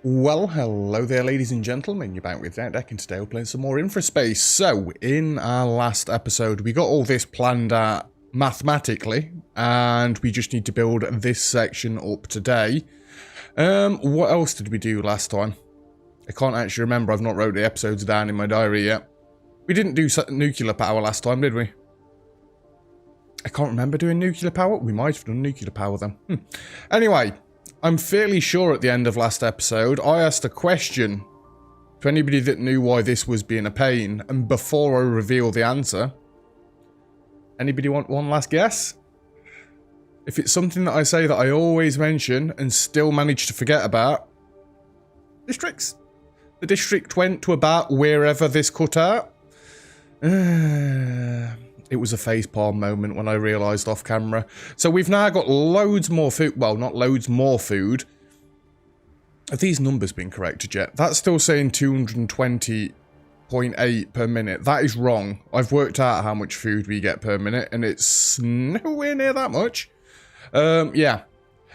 Well, hello there, ladies and gentlemen. You're back with Deck, and today we're playing some more Infraspace. So, in our last episode, we got all this planned out mathematically, and we just need to build this section up today. What else did we do last time? I can't actually remember. I've not wrote the episodes down in my diary yet. We didn't do nuclear power last time, did we? I can't remember doing nuclear power. We might have done nuclear power then. Anyway. I'm fairly sure at the end of last episode, I asked a question to anybody that knew why this was being a pain, and before I reveal the answer, anybody want one last guess? If it's something that I say that I always mention and still manage to forget about, districts. The district went to about wherever this cut out. It was a facepalm moment when I realised off camera. So we've now got loads more food. Well, not loads more food. Have these numbers been corrected yet? That's still saying 220.8 per minute. That is wrong. I've worked out how much food we get per minute, and it's nowhere near that much. Yeah.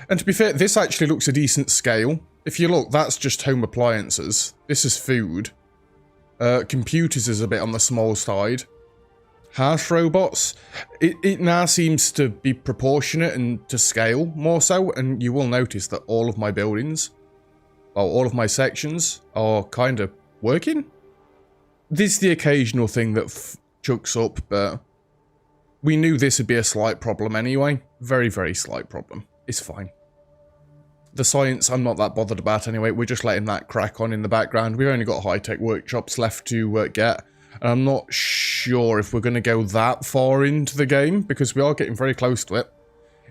And to be fair, this actually looks a decent scale. If you look, that's just home appliances. This is food. Computers is a bit on the small side. House robots, it now seems to be proportionate and to scale more so, and you will notice that all of my buildings, well, all of my sections are kind of working. This is the occasional thing that chucks up, but we knew this would be a slight problem anyway. Very, very slight problem. It's fine. The science, I'm not that bothered about anyway. We're just letting that crack on in the background. We've only got high-tech workshops left to get. And I'm not sure if we're going to go that far into the game, because we are getting very close to it.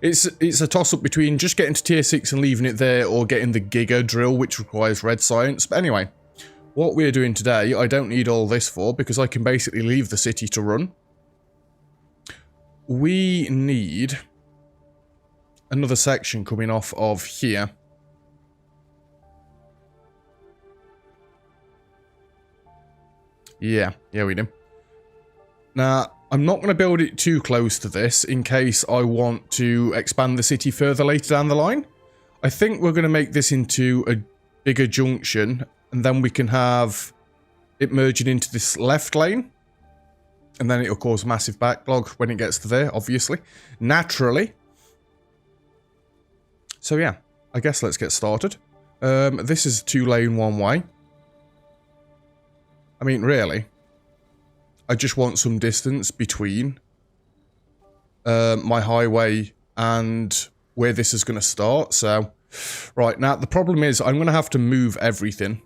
It's a toss-up between just getting to tier 6 and leaving it there, or getting the Giga drill, which requires red science. But anyway, what we're doing today, I don't need all this for, because I can basically leave the city to run. We need another section coming off of here. Yeah, we do. Now, I'm not going to build it too close to this in case I want to expand the city further later down the line. I think we're going to make this into a bigger junction, and then we can have it merging into this left lane. And then it'll cause massive backlog when it gets to there, obviously. Naturally. So yeah, I guess let's get started. This is 2-lane one-way. I mean, really, I just want some distance between my highway and where this is going to start. So, right, now the problem is I'm going to have to move everything.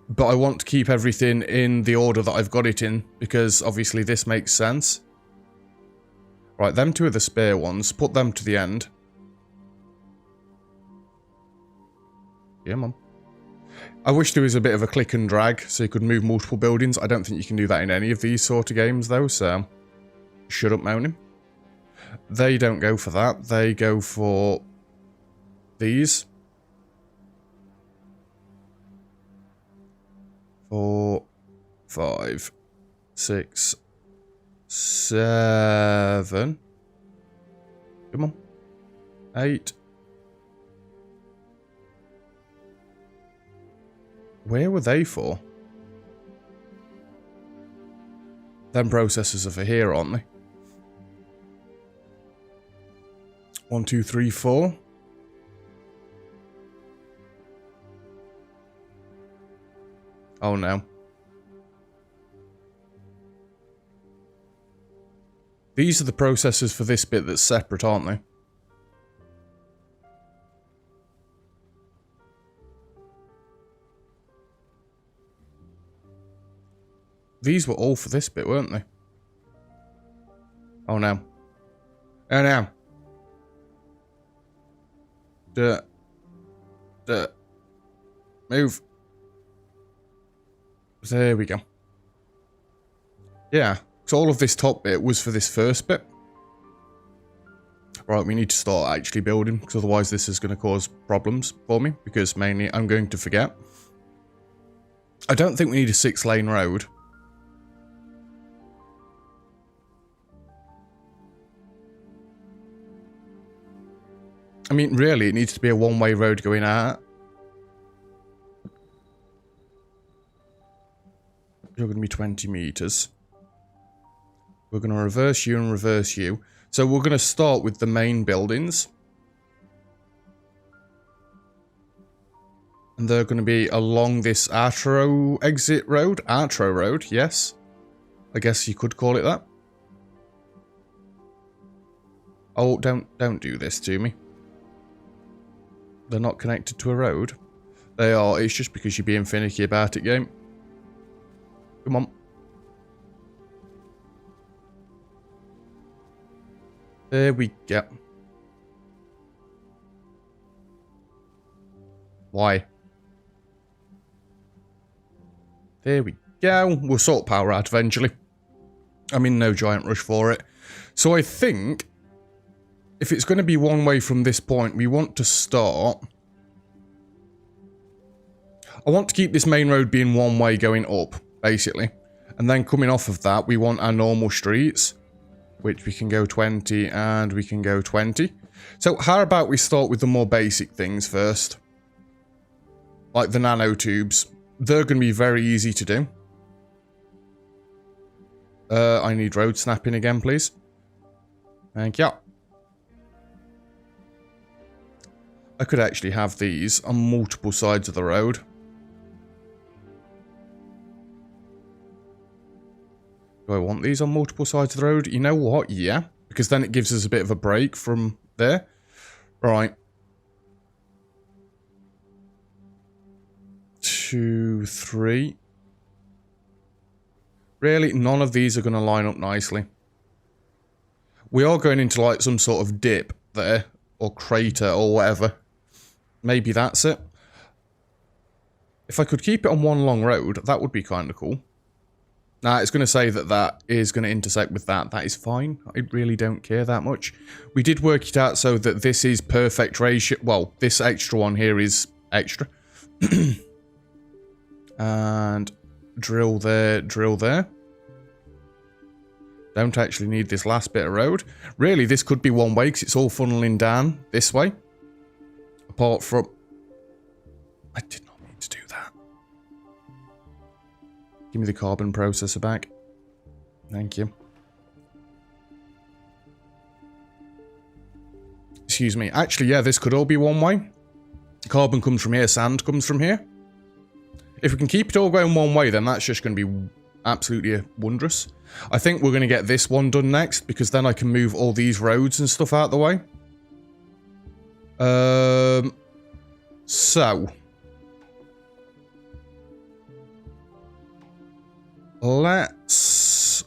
But I want to keep everything in the order that I've got it in, because obviously this makes sense. Right, them two are the spare ones. Put them to the end. Yeah, Mum. I wish there was a bit of a click and drag so you could move multiple buildings. I don't think you can do that in any of these sort of games though, so shut up, moaning. They don't go for that. They go for these. 4, 5, 6, 7. Come on. 8. Where were they for? Them processors are for here, aren't they? 1, 2, 3, 4. Oh no. These are the processors for this bit that's separate, aren't they? These were all for this bit, weren't they? Oh no. Oh no. Move. There we go. Yeah, so all of this top bit was for this first bit. Right, we need to start actually building, because otherwise this is going to cause problems for me, because mainly I'm going to forget. I don't think we need a 6-lane road. I mean, really, it needs to be a one-way road going out. You're going to be 20 meters. We're going to reverse you and reverse you. So we're going to start with the main buildings. And they're going to be along this Artro exit road. Artro road, yes. I guess you could call it that. Oh, don't do this to me. They're not connected to a road. They are. It's just because you're being finicky about it, game. Come on. There we go. Why? There we go. We'll sort power out eventually. I'm in no giant rush for it. So I think if it's going to be one way from this point, we want to start. I want to keep this main road being one way going up, basically. And then coming off of that, we want our normal streets, which we can go 20 and we can go 20. So how about we start with the more basic things first? Like the nanotubes. They're going to be very easy to do. I need road snapping again, please. Thank you. I could actually have these on multiple sides of the road. Do I want these on multiple sides of the road? You know what? Yeah. Because then it gives us a bit of a break from there. Right. 2, 3. Really, none of these are going to line up nicely. We are going into like some sort of dip there. Or crater or whatever. Maybe that's it. If I could keep it on one long road, that would be kind of cool. Now, it's going to say that that is going to intersect with that. That is fine. I really don't care that much. We did work it out so that this is perfect ratio. Well, this extra one here is extra. And drill there, drill there. Don't actually need this last bit of road. Really, this could be one way because it's all funneling down this way. Apart from... I did not need to do that. Give me the carbon processor back. Thank you. Excuse me. Actually, yeah, this could all be one way. Carbon comes from here, sand comes from here. If we can keep it all going one way, then that's just going to be absolutely wondrous. I think we're going to get this one done next, because then I can move all these roads and stuff out the way. So. Let's...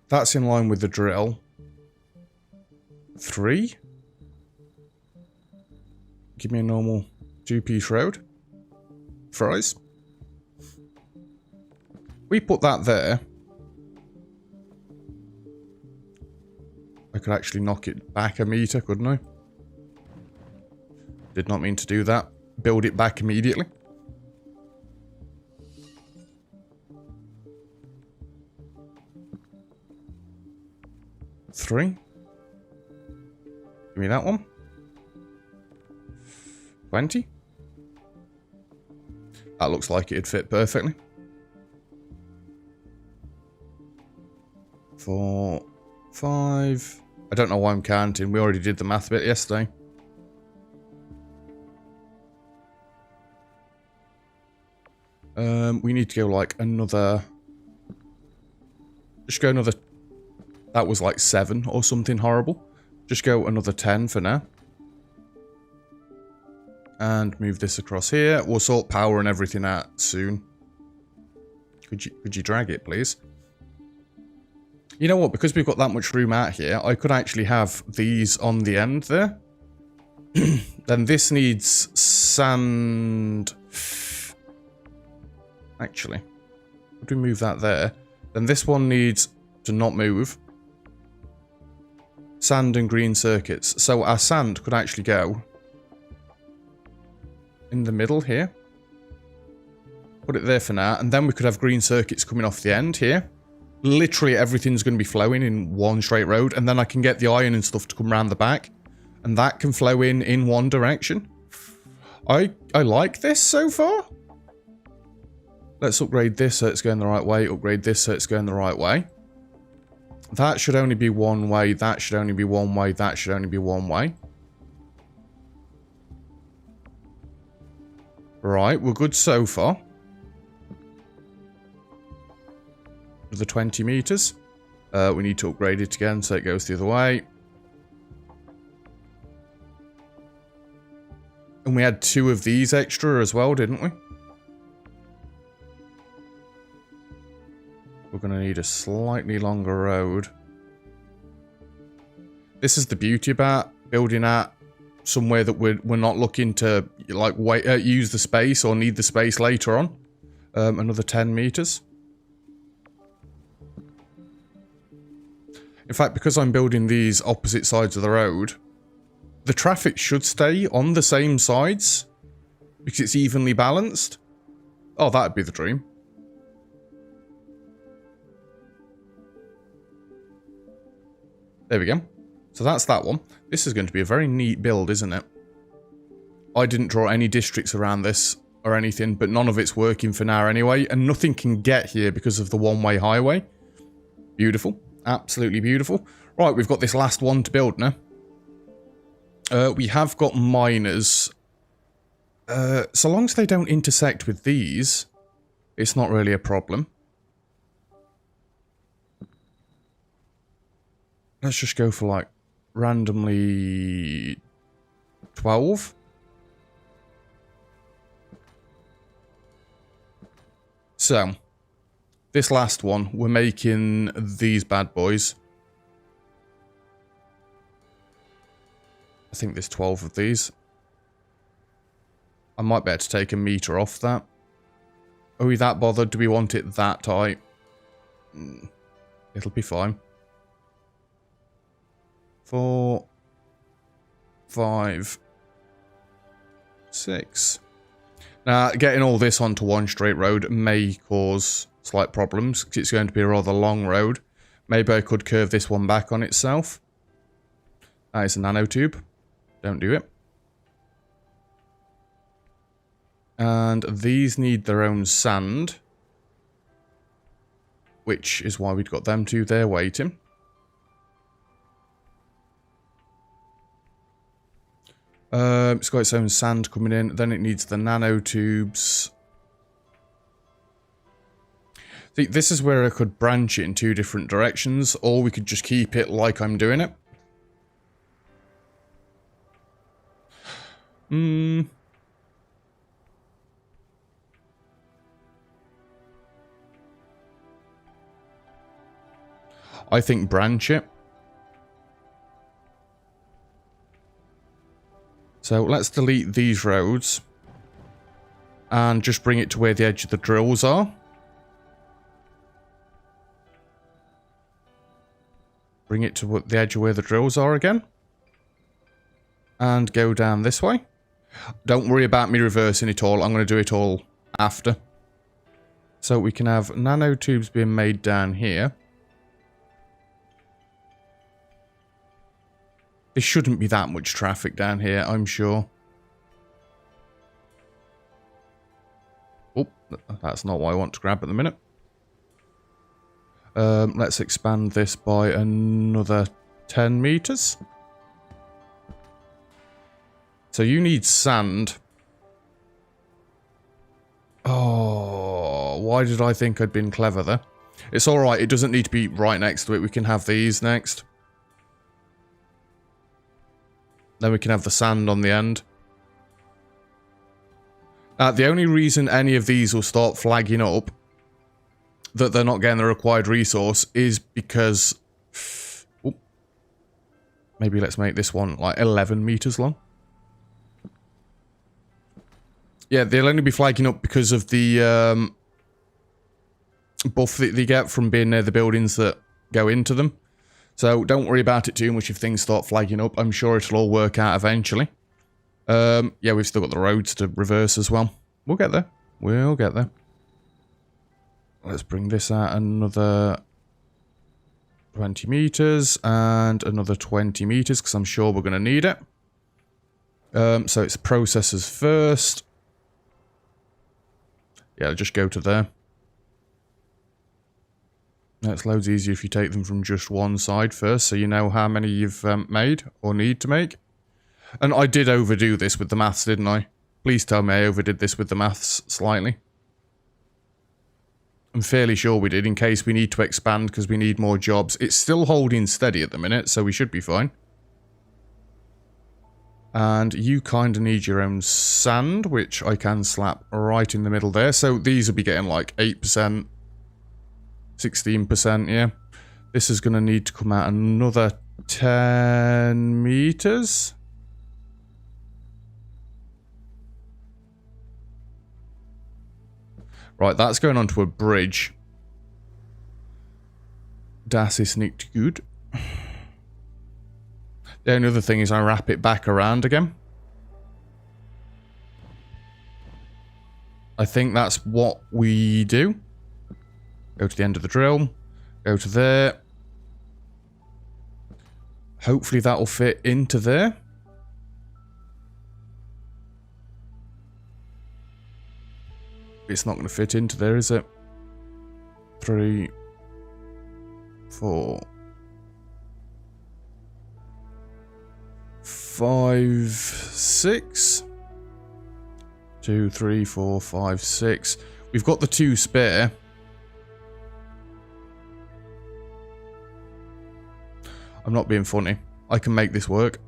That's in line with the drill. 3. Give me a normal 2-piece road. Fries. We put that there. I could actually knock it back a meter, couldn't I? Did not mean to do that. Build it back immediately. Three. Give me that one. 20. That looks like it'd fit perfectly. 4, 5. I don't know why I'm counting. We already did the math bit yesterday. We need to go like another... Just go another... That was like 7 or something horrible. Just go another 10 for now. And move this across here. We'll sort power and everything out soon. Could you drag it, please? You know what? Because we've got that much room out here, I could actually have these on the end there. Then this needs sand. Actually, could we move that there? Then this one needs to not move. Sand and green circuits. So our sand could actually go in the middle here. Put it there for now. And then we could have green circuits coming off the end here. literally everything's going to be flowing in one straight road, and then I can get the iron and stuff to come around the back, and that can flow in one direction. I like this so far. Let's upgrade this so it's going the right way, upgrade this so it's going the right way. That should only be one way, that should only be one way, that should only be one way. Right, we're good so far. The 20 meters. We need to upgrade it again so it goes the other way. And we had 2 of these extra as well, didn't we? We're going to need a slightly longer road. This is the beauty about building at somewhere that we're not looking to like use the space or need the space later on. Another 10 meters. In fact, because I'm building these opposite sides of the road, the traffic should stay on the same sides because it's evenly balanced. Oh, that'd be the dream. There we go. So that's that one. This is going to be a very neat build, isn't it? I didn't draw any districts around this or anything, but none of it's working for now anyway, and nothing can get here because of the one-way highway. Beautiful. Absolutely beautiful. Right, we've got this last one to build now. We have got miners. So long as they don't intersect with these, it's not really a problem. Let's just go for like randomly 12. So, this last one, we're making these bad boys. I think there's 12 of these. I might be able to take a meter off that. Are we that bothered? Do we want it that tight? It'll be fine. 4, 5, 6. Now, getting all this onto one straight road may cause slight problems, because it's going to be a rather long road. Maybe I could curve this one back on itself. That is a nanotube. Don't do it. And these need their own sand, which is why we've got them two there waiting. It's got its own sand coming in. Then it needs the nanotubes. See, this is where I could branch it in 2 different directions, or we could just keep it like I'm doing it. I think branch it. So let's delete these roads and just bring it to where the edge of the drills are. Bring it to the edge of where the drills are again. And go down this way. Don't worry about me reversing it all. I'm going to do it all after. So we can have nanotubes being made down here. There shouldn't be that much traffic down here, I'm sure. Oh, that's not what I want to grab at the minute. Let's expand this by another 10 meters. So you need sand. Oh, why did I think I'd been clever there? It's alright, it doesn't need to be right next to it. We can have these next. Then we can have the sand on the end. The only reason any of these will start flagging up that they're not getting the required resource is because... Oh, maybe let's make this one like 11 meters long. Yeah, they'll only be flagging up because of the buff that they get from being near the buildings that go into them. So don't worry about it too much if things start flagging up. I'm sure it'll all work out eventually. Yeah, we've still got the roads to reverse as well. We'll get there. We'll get there. Let's bring this out another 20 meters and another 20 meters because I'm sure we're going to need it. So it's processors first. Yeah, just go to there. It's loads easier if you take them from just one side first, so you know how many you've made or need to make. And I did overdo this with the maths, didn't I? Please tell me I overdid this with the maths slightly. I'm fairly sure we did, in case we need to expand because we need more jobs. It's still holding steady at the minute, so we should be fine. And you kind of need your own sand, which I can slap right in the middle there. So these will be getting like 8%, 16%, yeah. This is going to need to come out another 10 meters. Right, that's going onto a bridge. Das ist nicht gut. The only other thing is I wrap it back around again. I think that's what we do. Go to the end of the drill. Go to there. Hopefully that will fit into there. It's not going to fit into there, is it? 3, 4, 5, 6. 2, 3, 4, 5, 6. We've got the 2 spare. I'm not being funny. I can make this work.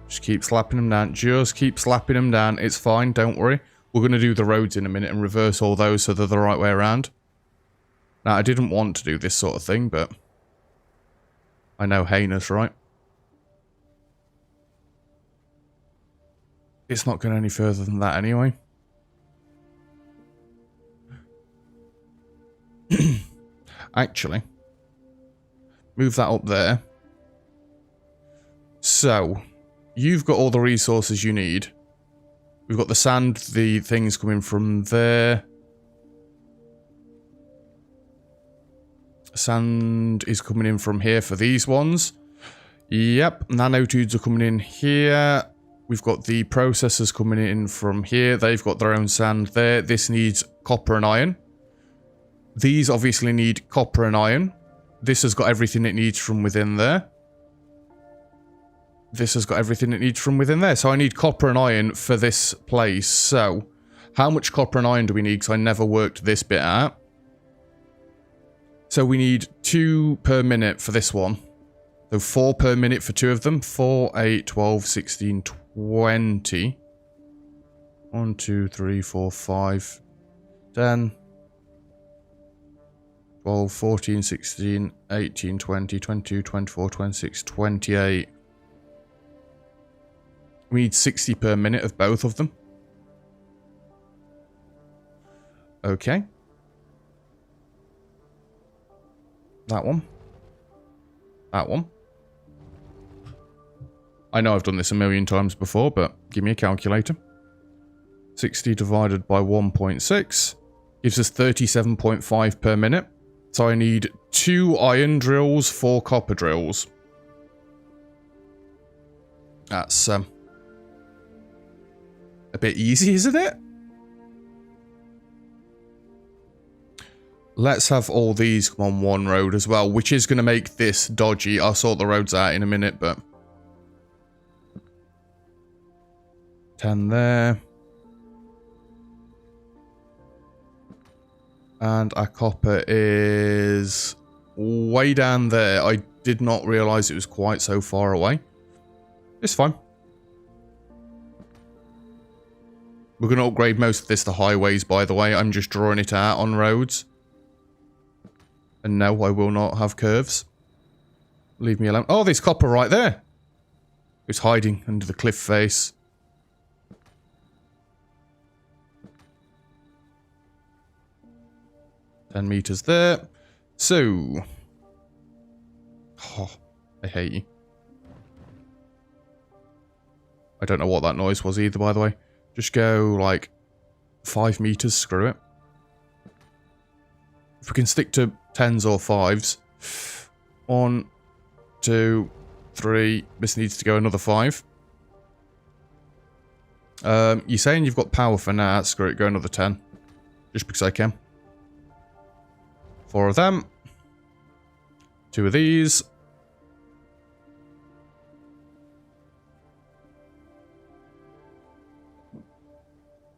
Just keep slapping them down. Just keep slapping them down. It's fine. Don't worry. We're going to do the roads in a minute and reverse all those so they're the right way around. Now, I didn't want to do this sort of thing, but I know heinous, right? It's not going any further than that anyway. Actually, move that up there. So, you've got all the resources you need. We've got the sand, the things coming from there. Sand is coming in from here for these ones. Yep, nanotubes are coming in here. We've got the processors coming in from here. They've got their own sand there. This needs copper and iron. These obviously need copper and iron. This has got everything it needs from within there. This has got everything it needs from within there. So I need copper and iron for this place. So, how much copper and iron do we need? Because I never worked this bit out. So we need 2 per minute for this one. So 4 per minute for 2 of them. 4, 8, 12, 16, 20. 1, 2, 3, 4, 5, 10. 12, 14, 16, 18, 20, 22, 24, 26, 28. We need 60 per minute of both of them. Okay. That one. That one. I know I've done this a million times before, but give me a calculator. 60 divided by 1.6 gives us 37.5 per minute. So I need 2 iron drills, 4 copper drills. That's a bit easy, isn't it? Let's have all these come on one road as well, which is going to make this dodgy. I'll sort the roads out in a minute, but 10 there. And our copper is way down there. I did not realise it was quite so far away. It's fine. We're going to upgrade most of this to highways, by the way. I'm just drawing it out on roads. And no, I will not have curves. Leave me alone. Oh, there's copper right there. It's hiding under the cliff face. $10 meters there. So. Oh, I hate you. I don't know what that noise was either, by the way. Just go, like, 5 meters, screw it. If we can stick to 10s or 5s. 1, 2, 3. This needs to go another 5. You're saying you've got power for now. Screw it, go another 10. Just because I can. 4 of them. 2 of these.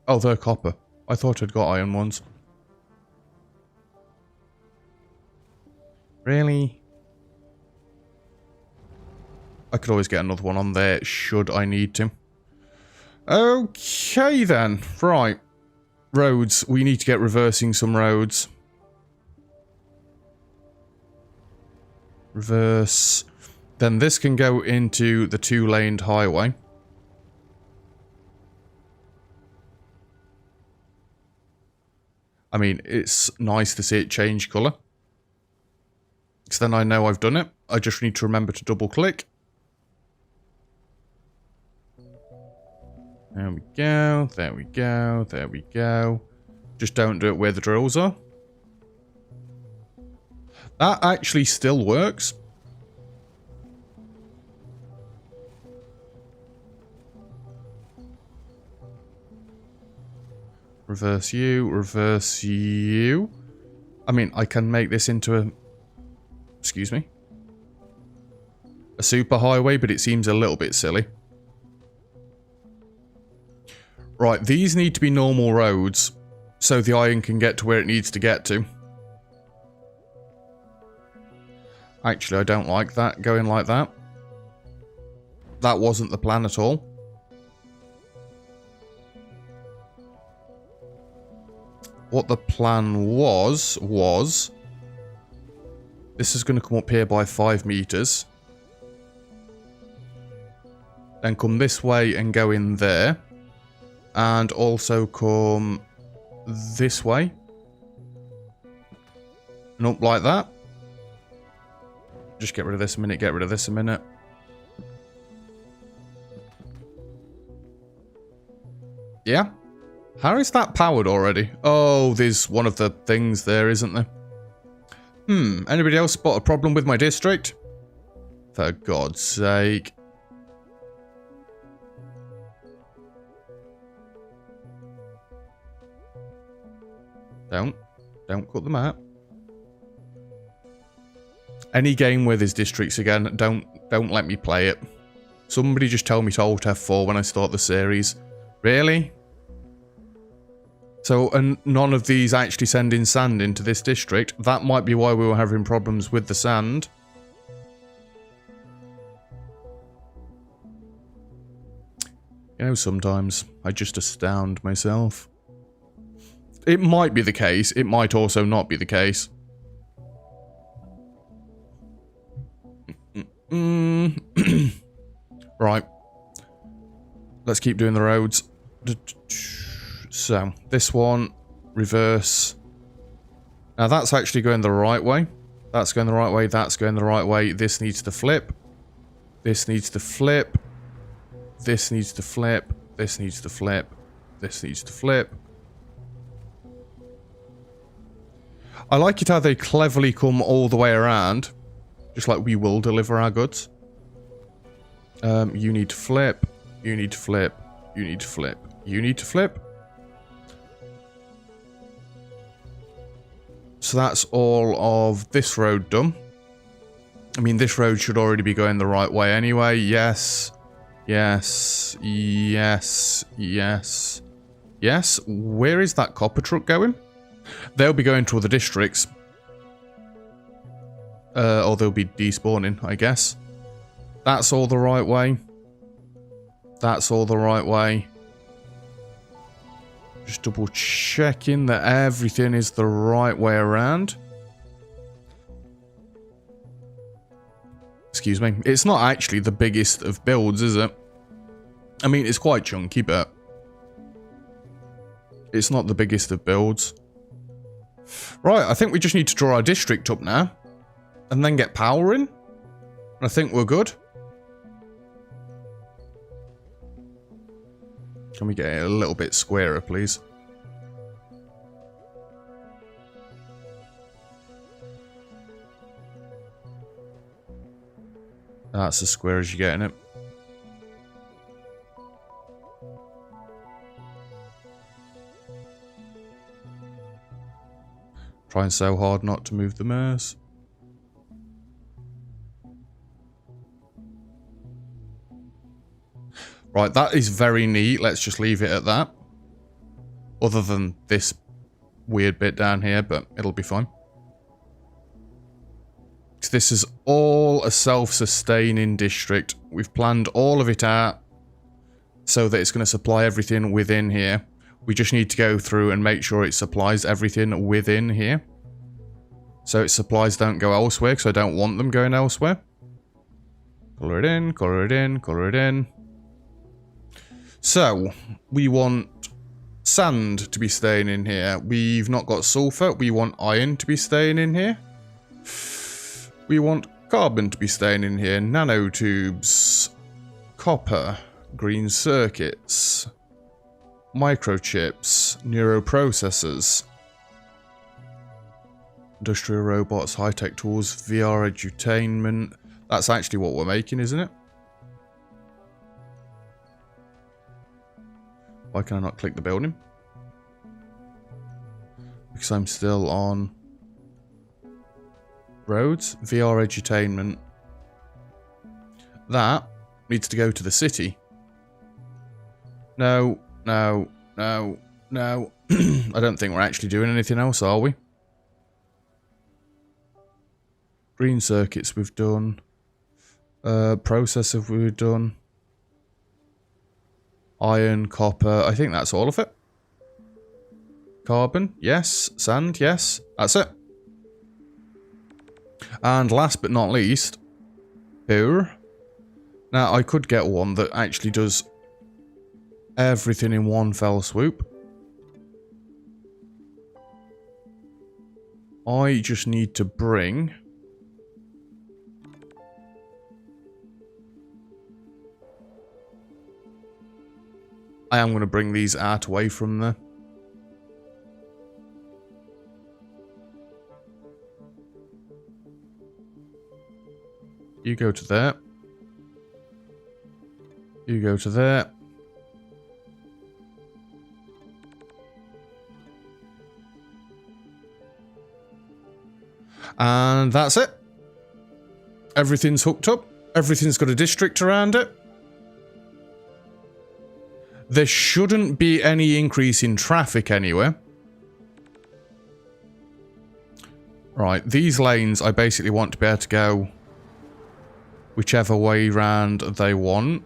Oh, they're copper. I thought I'd got iron ones. Really? I could always get another one on there, should I need to. Okay then. Right. Roads. We need to get reversing some roads. Reverse. Then this can go into the 2-laned highway. I mean, it's nice to see it change colour. Because then I know I've done it. I just need to remember to double click. There we go, there we go, there we go. Just don't do it where the drills are. That actually still works. Reverse you, reverse you. I mean, I can make this into a... Excuse me. A super highway, but it seems a little bit silly. Right, these need to be normal roads, so the iron can get to where it needs to get to. Actually, I don't like that, going like that. That wasn't the plan at all. What the plan was... This is going to come up here by 5 meters. Then come this way and go in there. And also come this way. And up like that. Just get rid of this a minute, get rid of this a minute. Yeah? How is that powered already? Oh, there's one of the things there, isn't there? Anybody else spot a problem with my district? For God's sake. Don't cut them out. Any game where there's districts again, don't let me play it. Somebody just tell me to Alt F4 when I start the series. Really? So, and none of these actually send in sand into this district. That might be why we were having problems with the sand. You know, sometimes I just astound myself. It might be the case. It might also not be the case. Right. Let's keep doing the roads. So, this one, reverse. Now that's actually going the right way. That's going the right way, that's going the right way. This needs to flip. This needs to flip. This needs to flip. This needs to flip. This needs to flip. I like it how they cleverly come all the way around. Just like we will deliver our goods. You need to flip. You need to flip. You need to flip. You need to flip. So that's all of this road done. I mean, this road should already be going the right way anyway. Yes. Yes. Yes. Yes. Yes. Where is that copper truck going? They'll be going to other districts. Or they'll be despawning, I guess. That's all the right way. That's all the right way. Just double checking that everything is the right way around. Excuse me. It's not actually the biggest of builds, is it? I mean, it's quite chunky, but it's not the biggest of builds. Right, I think we just need to draw our district up now. And then get power in. I think we're good. Can we get it a little bit squarer, please? That's as square as you're getting it. Trying so hard not to move the mouse. Right, that is very neat. Let's just leave it at that. Other than this weird bit down here, but it'll be fine. This is all a self-sustaining district. We've planned all of it out so that it's going to supply everything within here. We just need to go through and make sure it supplies everything within here. So its supplies don't go elsewhere, because I don't want them going elsewhere. Colour it in, colour it in, colour it in. So, we want sand to be staying in here. We've not got sulfur. We want iron to be staying in here. We want carbon to be staying in here. Nanotubes. Copper. Green circuits. Microchips. Neuroprocessors. Industrial robots. High-tech tools. VR edutainment. That's actually what we're making, isn't it? Why can I not click the building? Because I'm still on roads, VR edutainment. That needs to go to the city. No, no, no, no. I don't think we're actually doing anything else, are we? Green circuits we've done. Processor we've done. Iron, copper, I think that's all of it. Carbon, yes. Sand, yes. That's it. And last but not least, power. Now, I could get one that actually does everything in one fell swoop. I just need to bring... I am going to bring these out away from there. You go to there. You go to there. And that's it. Everything's hooked up. Everything's got a district around it. There shouldn't be any increase in traffic anywhere. Right, these lanes I basically want to be able to go whichever way round they want.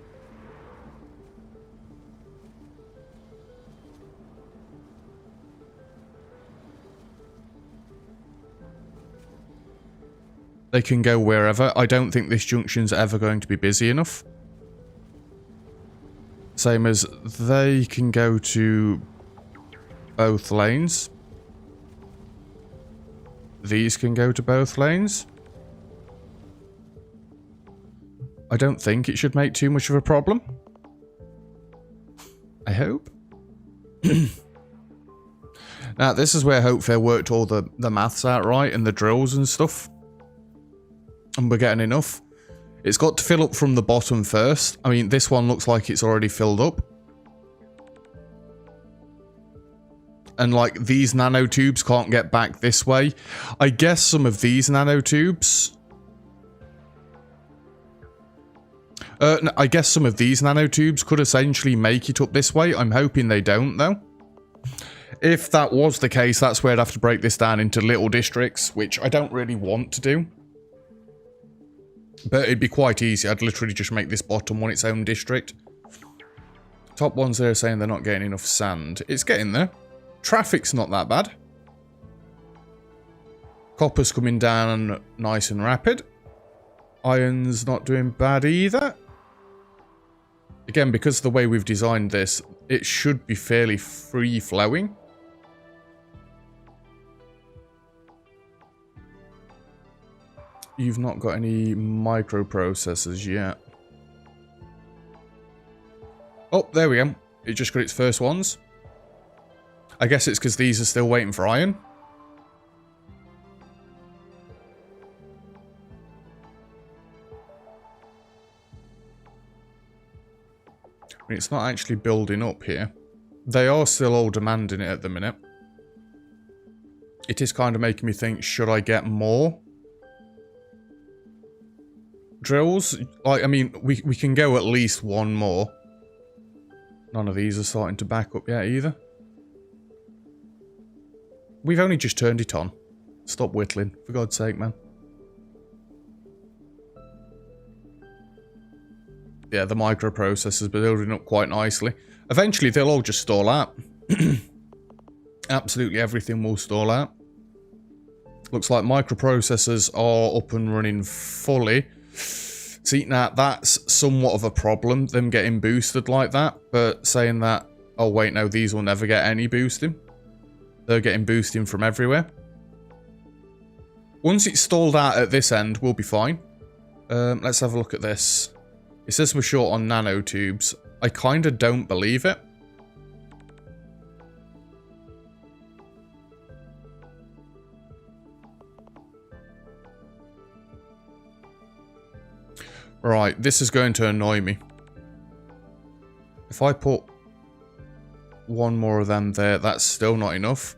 They can go wherever. I don't think this junction's ever going to be busy enough. Same as they can go to both lanes. These can go to both lanes. I don't think it should make too much of a problem. I hope. Now, this is where hopefully I worked all the maths out right and the drills and stuff. And we're getting enough. It's got to fill up from the bottom first. I mean, this one looks like it's already filled up. And like, these nanotubes can't get back this way. I guess some of these nanotubes... no, I guess some of these nanotubes could essentially make it up this way. I'm hoping they don't, though. If that was the case, that's where I'd have to break this down into little districts, which I don't really want to do. But it'd be quite easy. I'd literally just make this bottom one its own district. Top ones there are saying they're not getting enough sand. It's getting there. Traffic's not that bad. Copper's coming down nice and rapid. Iron's not doing bad either. Again, because of the way we've designed this, it should be fairly free-flowing. You've not got any microprocessors yet. Oh, there we go. It just got its first ones. I guess it's because these are still waiting for iron. It's not actually building up here. They are still all demanding it at the minute. It is kind of making me think, should I get more drills? Like, I mean, we can go at least one more. None of these are starting to back up yet either. We've only just turned it on. Stop whittling, for God's sake, man. Yeah, the microprocessors are building up quite nicely. Eventually, they'll all just stall out. Absolutely everything will stall out. Looks like microprocessors are up and running fully. See, now that's somewhat of a problem, them getting boosted like that. But saying that, oh wait, no, these will never get any boosting. They're getting boosting from everywhere. Once it's stalled out at this end, we'll be fine. Let's have a look at this. It says we're short on nanotubes. I kind of don't believe it. Right, this is going to annoy me. If I put one more of them there, that's still not enough.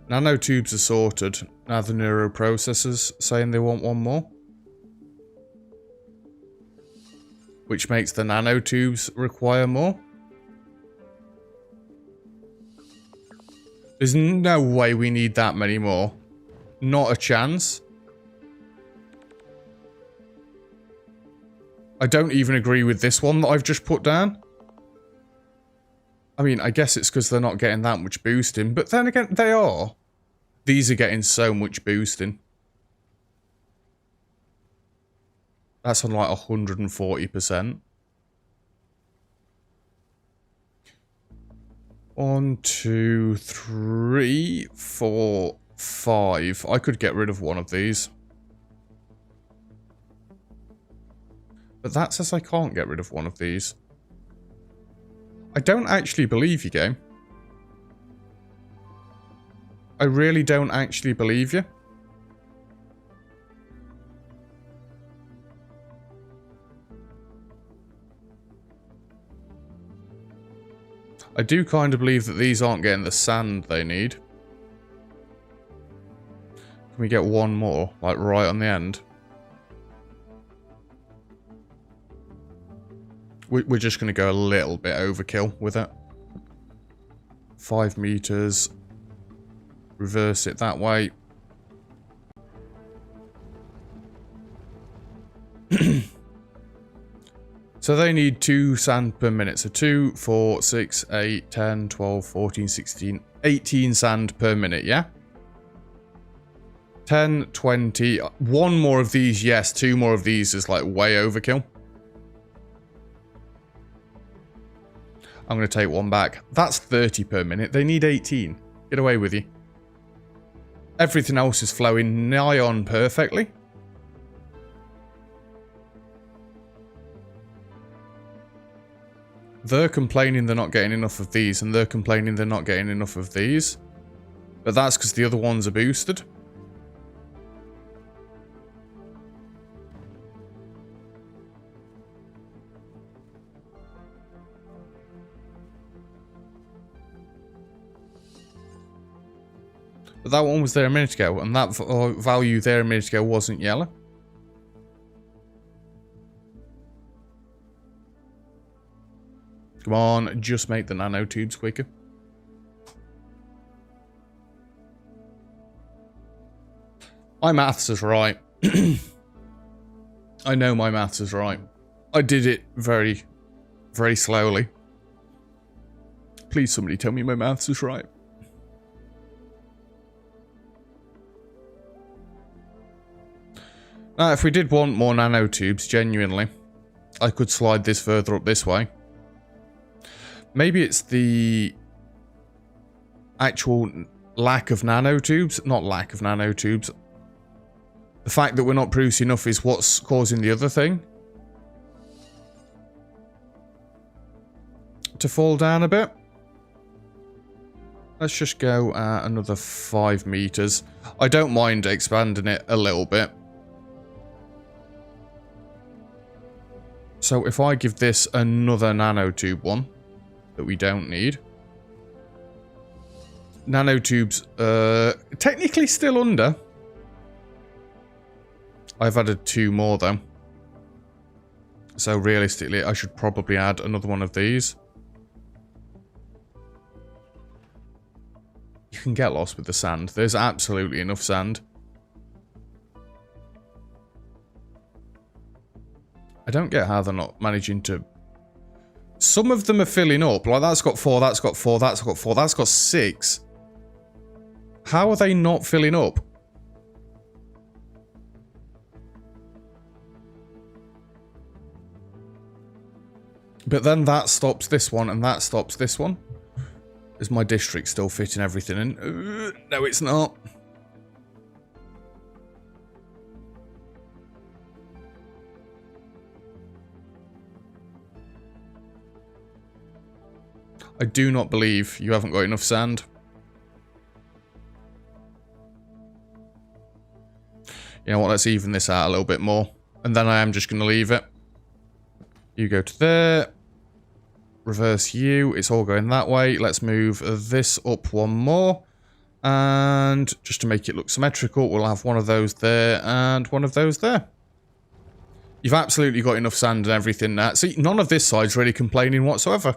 Nanotubes are sorted. Now the neuroprocessors saying they want one more. Which makes the nanotubes require more. There's no way we need that many more. Not a chance. I don't even agree with this one that I've just put down. I mean, I guess it's because they're not getting that much boosting. But then again, they are. These are getting so much boosting. That's on like 140%. 1, 2, 3, 4, 5. I could get rid of one of these. But that says I can't get rid of one of these. I don't actually believe you, game. I really don't actually believe you. I do kind of believe that these aren't getting the sand they need. Can we get one more, like right on the end? We're just going to go a little bit overkill with it. 5 meters. Reverse it that way. So they need 2 sand per minute. So 2, 4, 6, 8, 10, 12, 14, 16, 18 sand per minute, yeah? 10, 20. One more of these, yes. 2 more of these is like way overkill. I'm going to take one back. That's 30 per minute. They need 18. Get away with you. Everything else is flowing nigh on perfectly. They're complaining they're not getting enough of these, and they're complaining they're not getting enough of these. But that's because the other ones are boosted. But that one was there a minute ago, and that value there a minute ago wasn't yellow. Come on, just make the nanotubes quicker. My maths is right. I know my maths is right. I did it very, very slowly. Please somebody tell me my maths is right. Now, if we did want more nanotubes, genuinely, I could slide this further up this way. Maybe it's the actual lack of nanotubes. Not lack of nanotubes. The fact that we're not producing enough is what's causing the other thing to fall down a bit. Let's just go another 5 meters. I don't mind expanding it a little bit. So if I give this another nanotube one that we don't need. Nanotubes, technically still under. I've added 2 more though. So realistically, I should probably add another one of these. You can get lost with the sand. There's absolutely enough sand. I don't get how they're not managing to... Some of them are filling up. Like, that's got 4, that's got 4, that's got 4, that's got 6. How are they not filling up? But then that stops this one, and that stops this one. Is my district still fitting everything in? No, it's not. I do not believe you haven't got enough sand. You know what, let's even this out a little bit more. And then I am just going to leave it. You go to there. Reverse you. It's all going that way. Let's move this up one more. And just to make it look symmetrical, we'll have one of those there and one of those there. You've absolutely got enough sand and everything now. See, none of this side's really complaining whatsoever.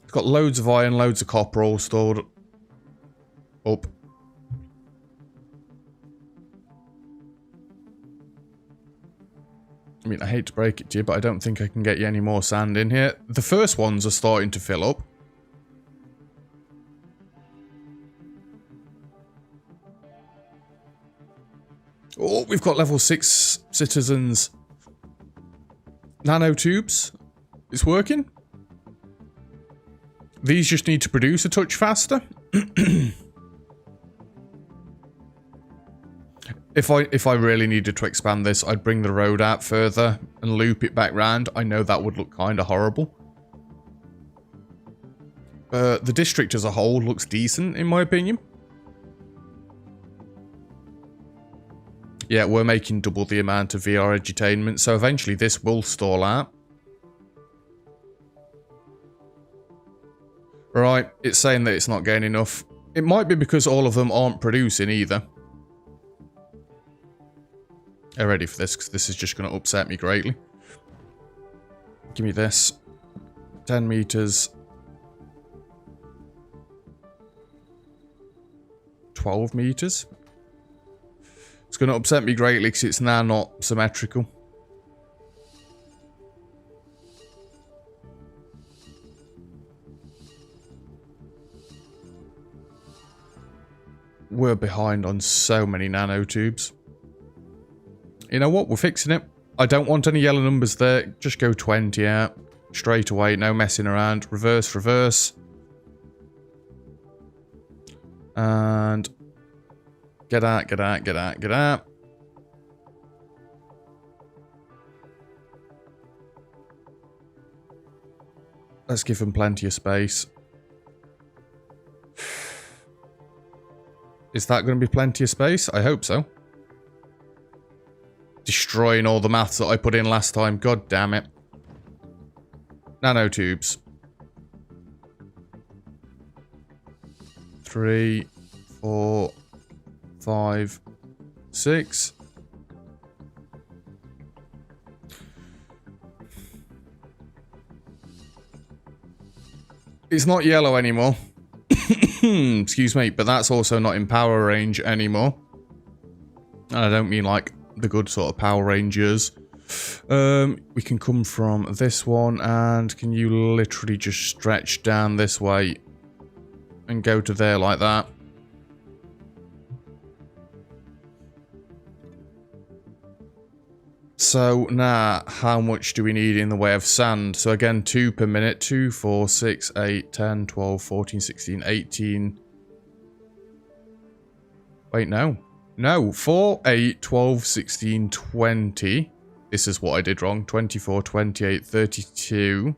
It's got loads of iron, loads of copper all stored up. I mean, I hate to break it to you, but I don't think I can get you any more sand in here. The first ones are starting to fill up. Oh, we've got level 6 citizens. Nanotubes. It's working. These just need to produce a touch faster. If I really needed to expand this, I'd bring the road out further and loop it back round. I know that would look kind of horrible. The district as a whole looks decent, in my opinion. Yeah, we're making double the amount of VR edutainment, so eventually this will stall out. Right, it's saying that it's not getting enough. It might be because all of them aren't producing either. I'm ready for this, because this is just going to upset me greatly. Give me this. 10 meters. 12 meters. It's going to upset me greatly, because it's now not symmetrical. We're behind on so many nanotubes. You know what? We're fixing it. I don't want any yellow numbers there. Just go 20 out. Straight away. No messing around. Reverse, reverse. And... Get out, get out, get out, get out. Let's give them plenty of space. Is that going to be plenty of space? I hope so. Destroying all the maths that I put in last time. God damn it. Nanotubes. 3, 4, 5, 6. It's not yellow anymore. Excuse me, but that's also not in power range anymore. And I don't mean like the good sort of Power Rangers. We can come from this one, and can you literally just stretch down this way and go to there like that? So now, how much do we need in the way of sand? So again, 2 per minute. 2, 4, 6, 8, 10, 12, 14, 16, 18. Wait, no. No, 4, 8, 12, 16, 20. This is what I did wrong. 24, 28, 32.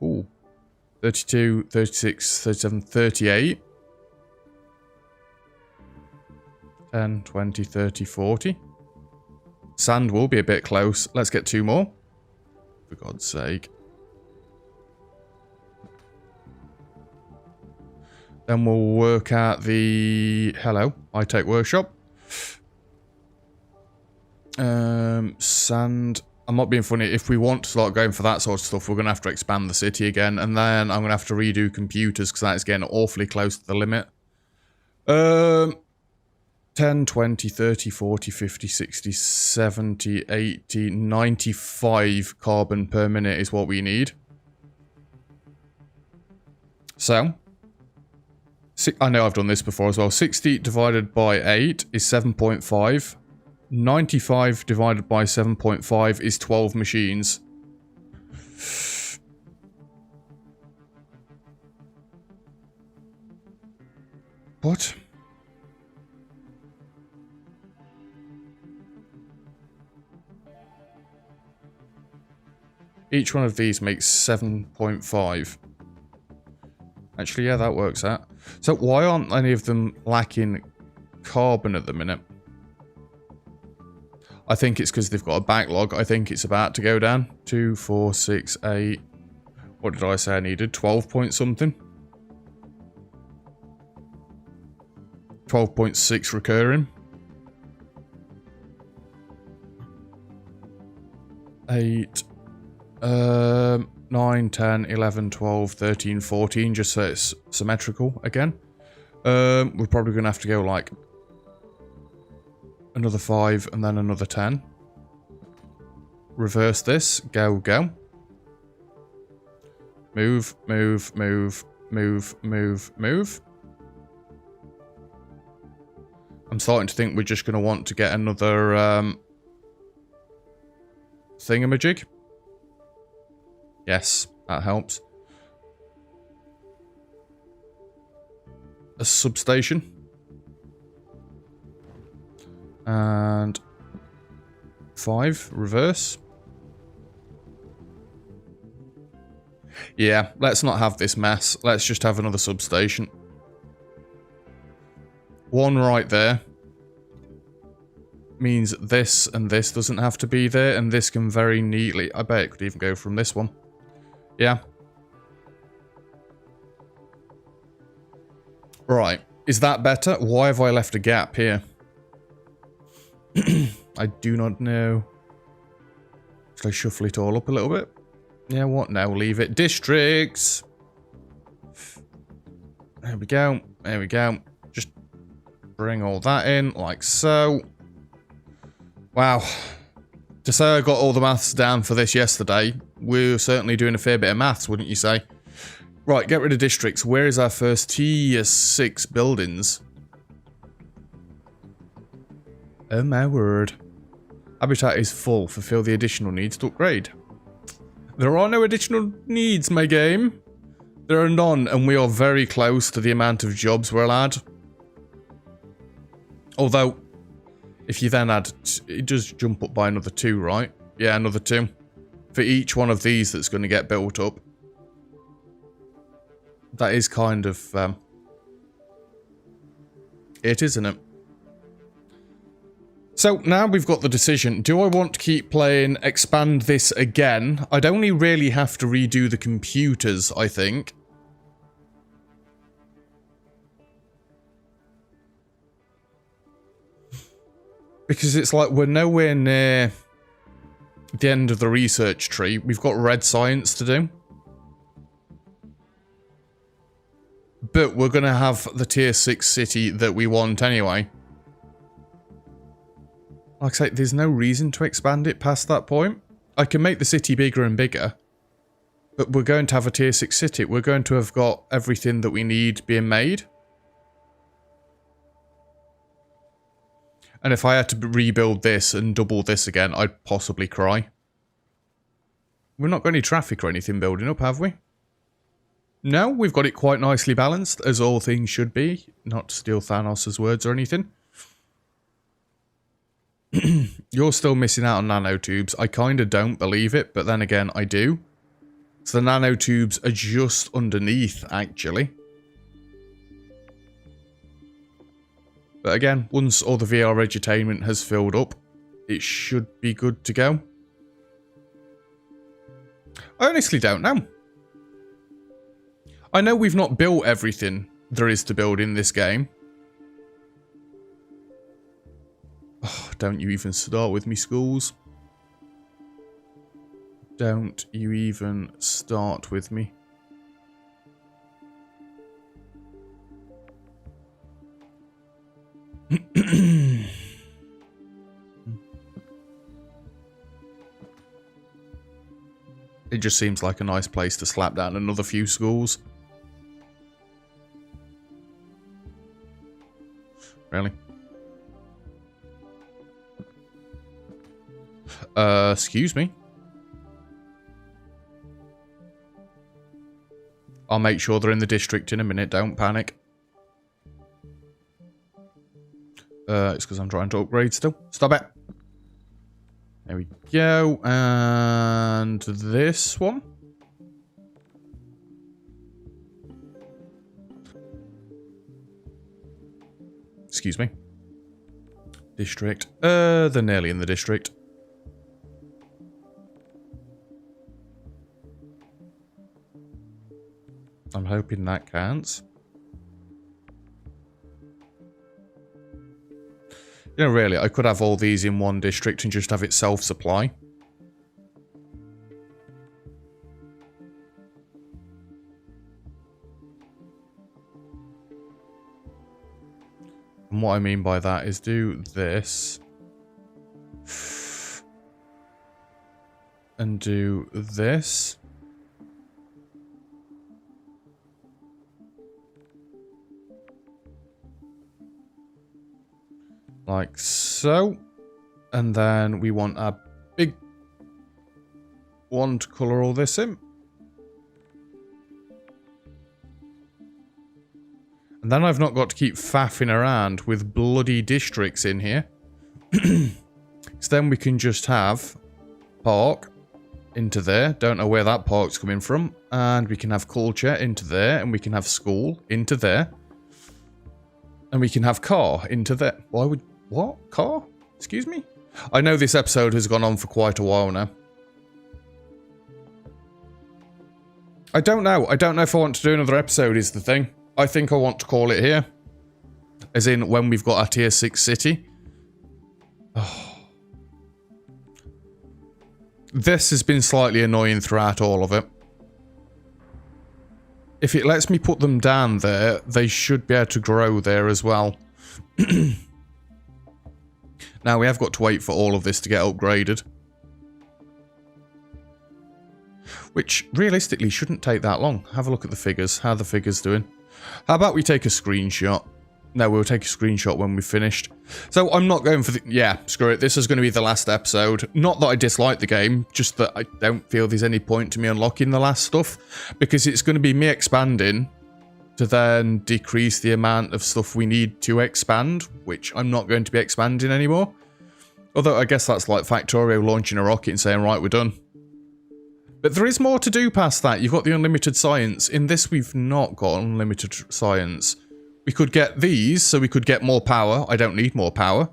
Ooh. 32, 36, 37, 38. 10, 20, 30, 40. Sand will be a bit close. Let's get 2 more. For God's sake. Then we'll work out the... Hello, high-tech workshop. Sand. I'm not being funny. If we want to start going for that sort of stuff, we're going to have to expand the city again. And then I'm going to have to redo computers because that is getting awfully close to the limit. 10, 20, 30, 40, 50, 60, 70, 80, 95 carbon per minute is what we need. So, I know I've done this before as well. 60 divided by 8 is 7.5. 95 divided by 7.5 is 12 machines. What? Each one of these makes 7.5. Actually, yeah, that works out. So why aren't any of them lacking carbon at the minute? I think it's because they've got a backlog. I think it's about to go down. 2, 4, 6, 8. What did I say I needed? 12 point something. 12.6 recurring. 8. 9, 10, 11, 12, 13, 14, just so it's symmetrical again. We're probably going to have to go like another 5 and then another 10. Reverse this. Go, go. Move, move, move, move, move, move. I'm starting to think we're just going to want to get another thingamajig. Yes, that helps. A substation. And 5, reverse. Yeah, let's not have this mess. Let's just have another substation. 1 right there. Means this and this doesn't have to be there, and this can very neatly... I bet it could even go from this one. Yeah. Right. Is that better? Why have I left a gap here? I do not know. Should I shuffle it all up a little bit? Yeah, what? No, leave it. Districts! There we go. There we go. Just bring all that in, like so. Wow. To say I got all the maths down for this yesterday, we're certainly doing a fair bit of maths, wouldn't you say? Right, get rid of districts. Where is our first tier 6 buildings? Oh my word. Habitat is full. Fulfill the additional needs to upgrade. There are no additional needs, my game. There are none, and we are very close to the amount of jobs we're allowed. Although, if you then add... It does jump up by another 2, right? Yeah, another 2. For each one of these that's going to get built up. That is kind of... it, isn't it? So, now we've got the decision. Do I want to keep playing Expand this again? I'd only really have to redo the computers, I think. Because it's like we're nowhere near the end of the research tree. We've got red science to do. But we're going to have the tier 6 city that we want anyway. Like I say, there's no reason to expand it past that point. I can make the city bigger and bigger. But we're going to have a tier 6 city. We're going to have got everything that we need being made. And if I had to rebuild this and double this again, I'd possibly cry. We've not got any traffic or anything building up, have we? No, we've got it quite nicely balanced, as all things should be. Not to steal Thanos' words or anything. You're still missing out on nanotubes. I kind of don't believe it, but then again, I do. So the nanotubes are just underneath, actually. But again, once all the VR edutainment has filled up, it should be good to go. I honestly don't know. I know we've not built everything there is to build in this game. Oh, don't you even start with me, schools. Don't you even start with me. It just seems like a nice place to slap down another few schools. Really? Excuse me. I'll make sure they're in the district in a minute, don't panic. It's because I'm trying to upgrade still. Stop it. There we go. And this one. Excuse me. District. They're nearly in the district. I'm hoping that counts. You know, really, I could have all these in one district and just have it self-supply. And what I mean by that is do this. And do this. Like so. And then we want a big one to colour all this in. And then I've not got to keep faffing around with bloody districts in here. So then we can just have park into there. Don't know where that park's coming from. And we can have culture into there. And we can have school into there. And we can have car into there. Why would... What? Car? Excuse me? I know this episode has gone on for quite a while now. I don't know. I don't know if I want to do another episode is the thing. I think I want to call it here. As in when we've got our tier 6 city. Oh. This has been slightly annoying throughout all of it. If it lets me put them down there, they should be able to grow there as well. Now, we have got to wait for all of this to get upgraded. Which, realistically, shouldn't take that long. Have a look at the figures. How are the figures doing? How about we take a screenshot? No, we'll take a screenshot when we've finished. So, I'm not going for the... Yeah, screw it. This is going to be the last episode. Not that I dislike the game, just that I don't feel there's any point to me unlocking the last stuff. Because it's going to be me expanding to then decrease the amount of stuff we need to expand, which I'm not going to be expanding anymore. Although I guess that's like Factorio launching a rocket and saying, right, we're done. But there is more to do past that. You've got the unlimited science. In this, we've not got unlimited science. We could get these, so we could get more power. I don't need more power.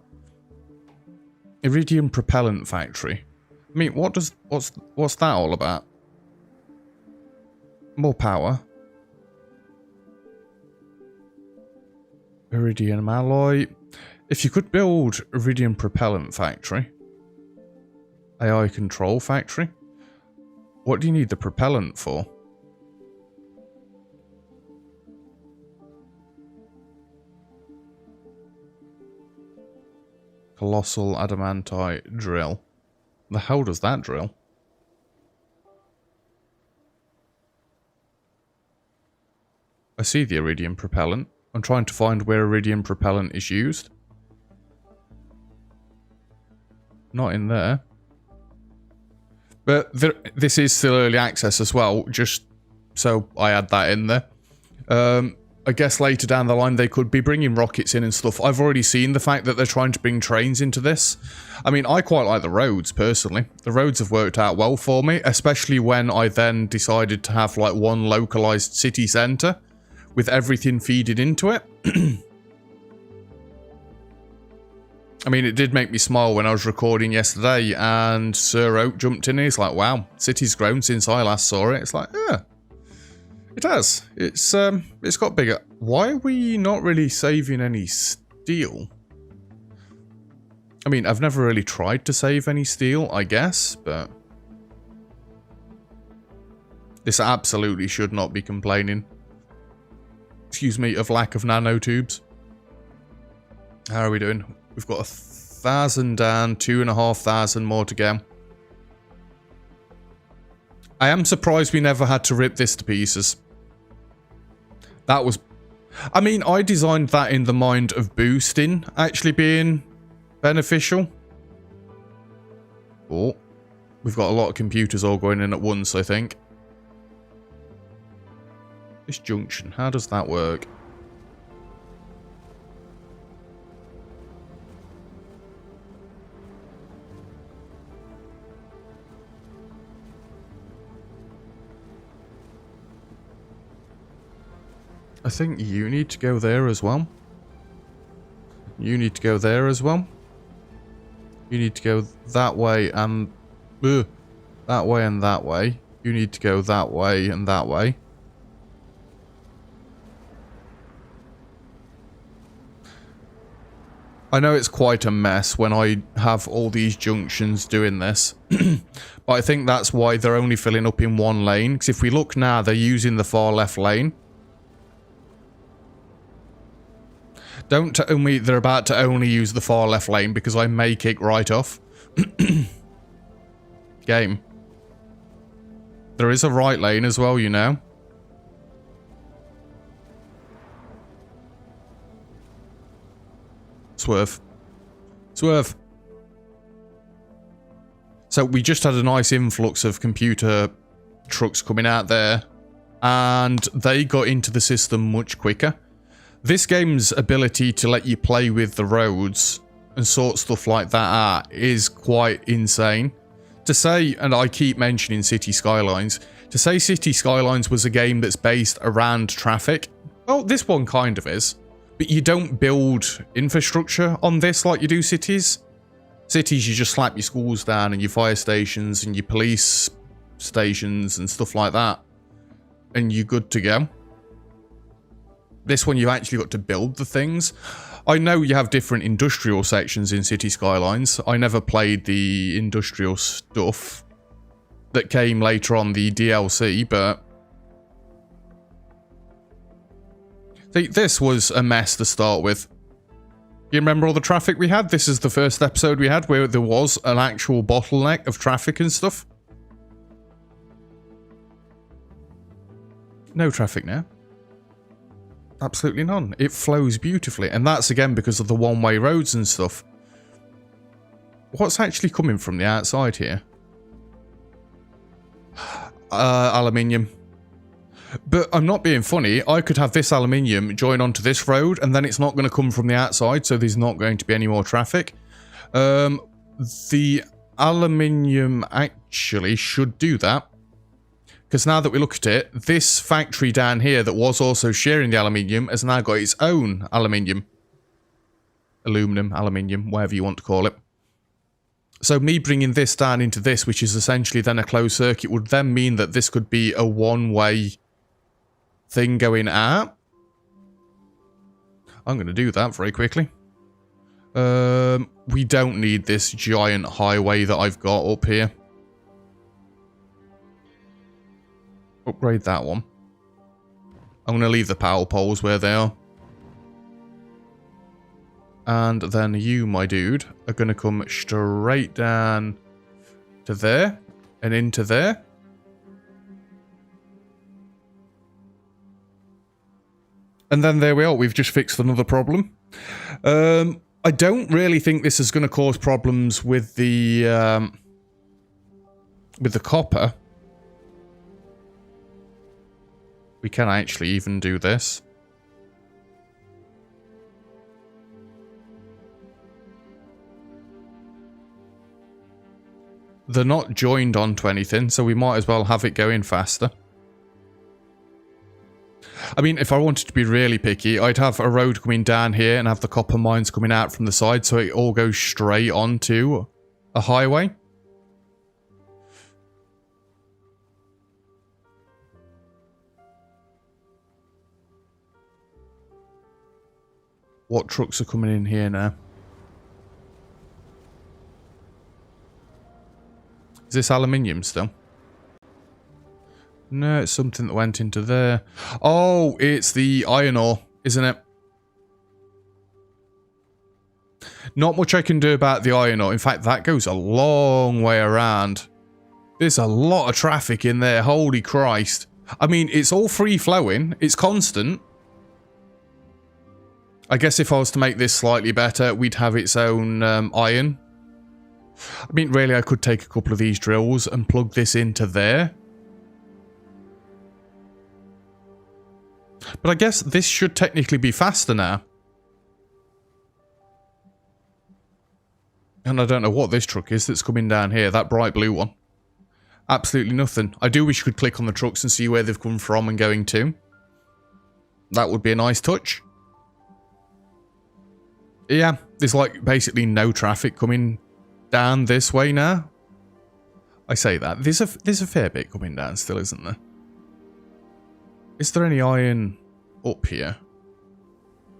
Iridium propellant factory. I mean, what's that all about? More power. Iridium alloy. If you could build Iridium propellant factory. AI control factory. What do you need the propellant for? Colossal adamantite drill. The hell does that drill? I see the iridium propellant. I'm trying to find where iridium propellant is used. Not in there. But this is still early access as well, just so I add that in there. I guess later down the line they could be bringing rockets in and stuff. I've already seen the fact that they're trying to bring trains into this. I mean, I quite like the roads, personally. The roads have worked out well for me, especially when I then decided to have, like, one localized city centre with everything feeding into it. I mean, it did make me smile when I was recording yesterday and Sir Oak jumped in and he's like, wow, city's grown since I last saw it. It's like, yeah. It has. It's got bigger. Why are we not really saving any steel? I mean, I've never really tried to save any steel, I guess, but this absolutely should not be complaining. Excuse me, of lack of nanotubes. How are we doing? We've got 1,000 down, 2,500 more to go. I am surprised we never had to rip this to pieces. That was... I mean, I designed that in the mind of boosting actually being beneficial. Oh, we've got a lot of computers all going in at once, I think. This junction, how does that work? I think you need to go there as well. You need to go there as well. You need to go that way and... that way and that way. You need to go that way and that way. I know it's quite a mess when I have all these junctions doing this. But I think that's why they're only filling up in one lane. Because if we look now, they're using the far left lane. Don't tell me they're about to only use the far left lane because I may kick right off. Game. There is a right lane as well, you know. Swerve. Swerve. So we just had a nice influx of computer trucks coming out there. And they got into the system much quicker. This game's ability to let you play with the roads and sort stuff like that out is quite insane. To say, and I keep mentioning City Skylines, to say City Skylines was a game that's based around traffic, well, this one kind of is. But you don't build infrastructure on this like you do cities. Cities, you just slap your schools down and your fire stations and your police stations and stuff like that. And you're good to go. This one, you've actually got to build the things. I know you have different industrial sections in City Skylines. I never played the industrial stuff that came later on the DLC, but... See, this was a mess to start with. You remember all the traffic we had? This is the first episode we had where there was an actual bottleneck of traffic and stuff. No traffic now. Absolutely none. It flows beautifully. And that's again because of the one-way roads and stuff. What's actually coming from the outside here? Aluminium. But I'm not being funny. I could have this aluminium join onto this road and then it's not going to come from the outside, so there's not going to be any more traffic. The aluminium actually should do that. Because now that we look at it, this factory down here that was also sharing the aluminium has now got its own aluminium. Aluminum, aluminium, whatever you want to call it. So me bringing this down into this, which is essentially then a closed circuit, would then mean that this could be a one-way thing going out. I'm going to do that very quickly. We don't need this giant highway that I've got up here. Upgrade that one. I'm going to leave the power poles where they are. And then you, my dude, are going to come straight down to there and into there. And then there we are. We've just fixed another problem. I don't really think this is going to cause problems with the copper. We can actually even do this. They're not joined onto anything, so we might as well have it going faster. I mean, if I wanted to be really picky, I'd have a road coming down here and have the copper mines coming out from the side, so it all goes straight onto a highway. What trucks are coming in here now? Is this aluminium still? No, it's something that went into there. Oh, it's the iron ore, isn't it? Not much I can do about the iron ore. In fact, that goes a long way around. There's a lot of traffic in there. Holy Christ. I mean, it's all free flowing. It's constant. I guess if I was to make this slightly better, we'd have its own iron. I mean, really, I could take a couple of these drills and plug this into there. But I guess this should technically be faster now. And I don't know what this truck is that's coming down here, that bright blue one. Absolutely nothing. I do wish you could click on the trucks and see where they've come from and going to. That would be a nice touch. Yeah, there's like basically no traffic coming down this way now. I say that. There's a fair bit coming down still, isn't there? Is there any iron up here?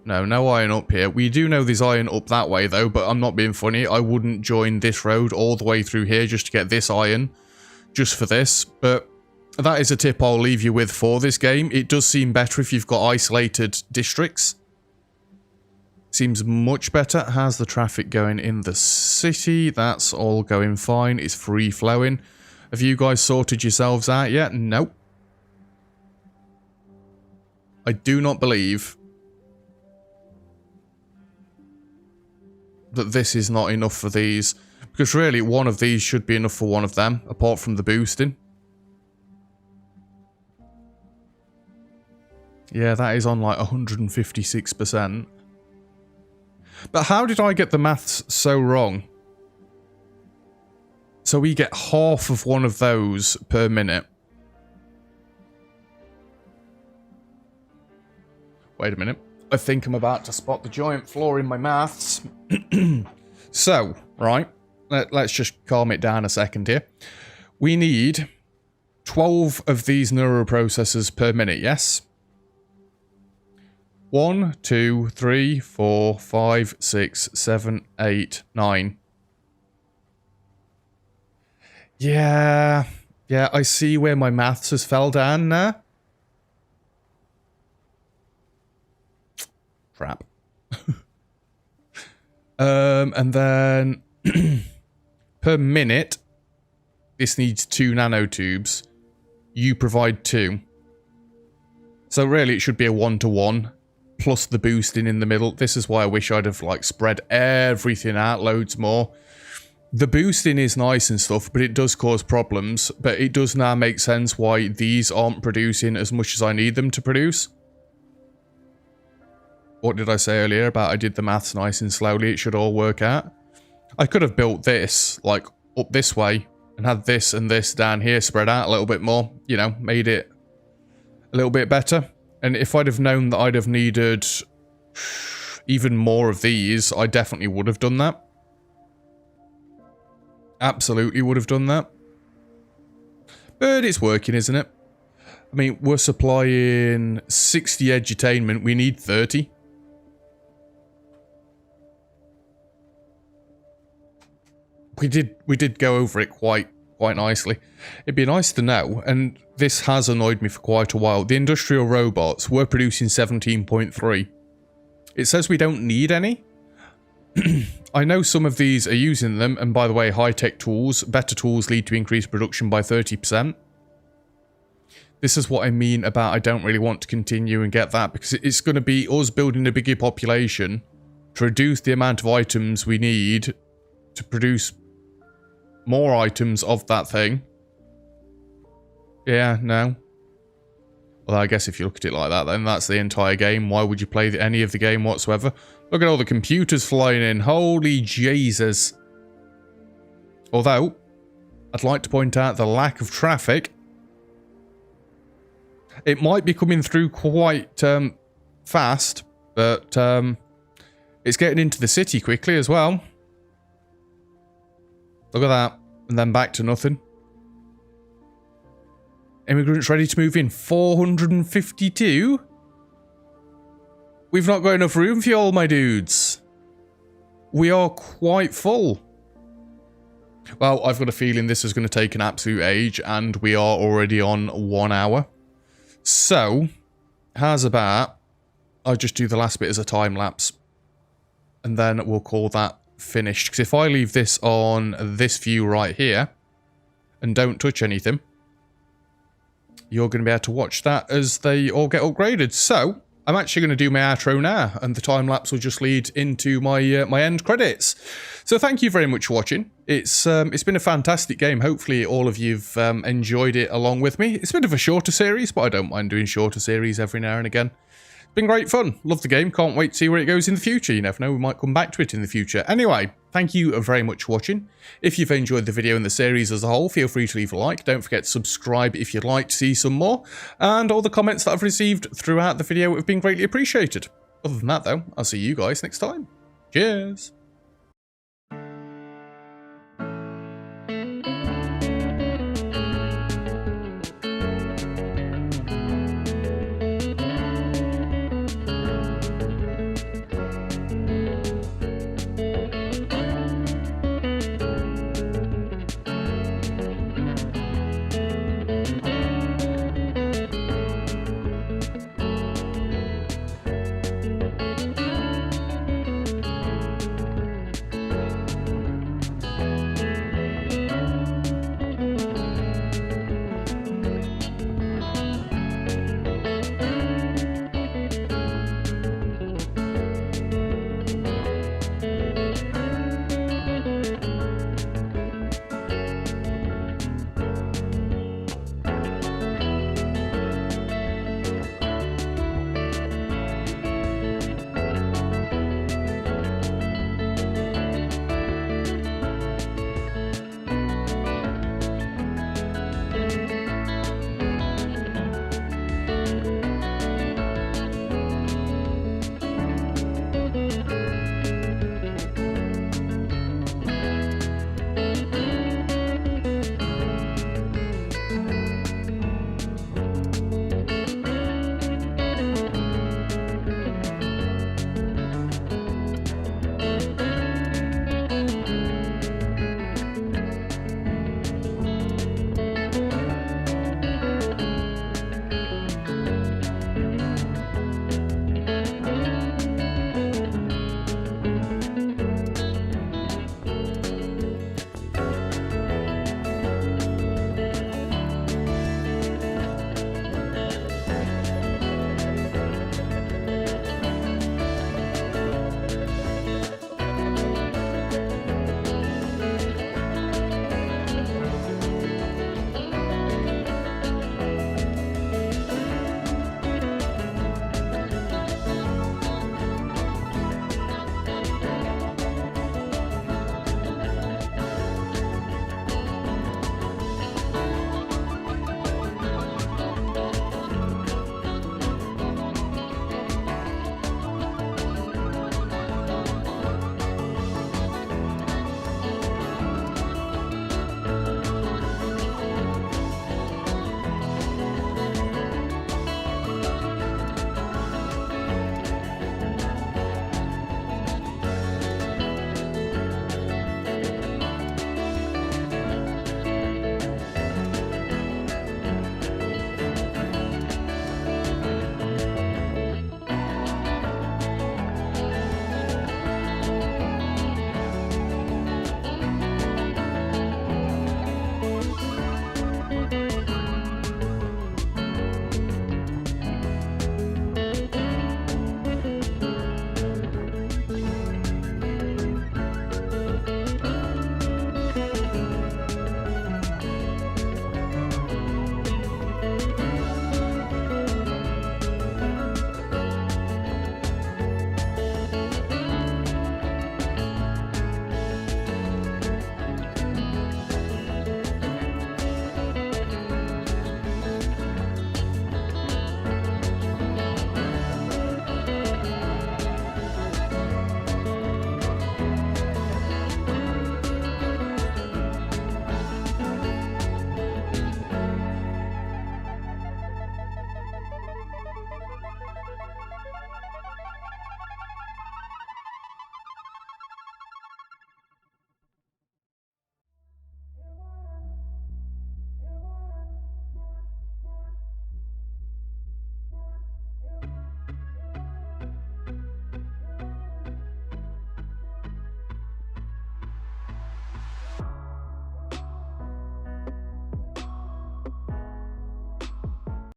No, no iron up here. We do know there's iron up that way though, but I'm not being funny. I wouldn't join this road all the way through here just to get this iron, just for this. But that is a tip I'll leave you with for this game. It does seem better if you've got isolated districts. Seems much better. How's the traffic going in the city? That's all going fine. It's free flowing. Have you guys sorted yourselves out yet? Nope. I do not believe that this is not enough for these. Because really, one of these should be enough for one of them, apart from the boosting. Yeah, that is on like 156%. But how did I get the maths so wrong? So we get half of one of those per minute. Wait a minute. I think I'm about to spot the giant flaw in my maths. So, right. Let's just calm it down a second here. We need 12 of these neural processors per minute, yes? 1, 2, 3, 4, 5, 6, 7, 8, 9. Yeah, I see where my maths has fell down now. Crap. And then per minute, this needs 2 nanotubes. You provide 2. So really it should be a 1-to-1 plus the boosting in the middle. This is why I wish I'd have like spread everything out loads more. The boosting is nice and stuff, but it does cause problems. But it does now make sense why these aren't producing as much as I need them to produce. What did I say earlier about I did the maths nice and slowly? It should all work out. I could have built this, like, up this way and had this and this down here spread out a little bit more. You know, made it a little bit better. And if I'd have known that I'd have needed even more of these, I definitely would have done that. Absolutely would have done that. But it's working, isn't it? I mean, we're supplying 60 edutainment. We need 30. We did go over it quite nicely. It'd be nice to know, and this has annoyed me for quite a while. The industrial robots were producing 17.3. It says we don't need any. I know some of these are using them, and by the way, high-tech tools, better tools lead to increased production by 30%. This is what I mean about I don't really want to continue and get that, because it's going to be us building a bigger population to reduce the amount of items we need to produce more items of that thing. Yeah, no. Well, I guess if you look at it like that, then that's the entire game. Why would you play any of the game whatsoever? Look at all the computers flying in. Holy Jesus. Although, I'd like to point out the lack of traffic. It might be coming through quite fast, but it's getting into the city quickly as well. Look at that. And then back to nothing. Immigrants ready to move in. 452? We've not got enough room for you all, my dudes. We are quite full. Well, I've got a feeling this is going to take an absolute age, and we are already on 1 hour. So, how's about I just do the last bit as a time lapse, and then we'll call that finished. Because if I leave this on this view right here, and don't touch anything, you're going to be able to watch that as they all get upgraded. So, I'm actually going to do my outro now, and the time lapse will just lead into my my end credits. So thank you very much for watching. It's been a fantastic game. Hopefully all of you've enjoyed it along with me. It's a bit of a shorter series, but I don't mind doing shorter series every now and again. It's been great fun. Love the game. Can't wait to see where it goes in the future. You never know, we might come back to it in the future. Anyway, thank you very much for watching. If you've enjoyed the video and the series as a whole, feel free to leave a like. Don't forget to subscribe if you'd like to see some more. And all the comments that I've received throughout the video have been greatly appreciated. Other than that, though, I'll see you guys next time. Cheers!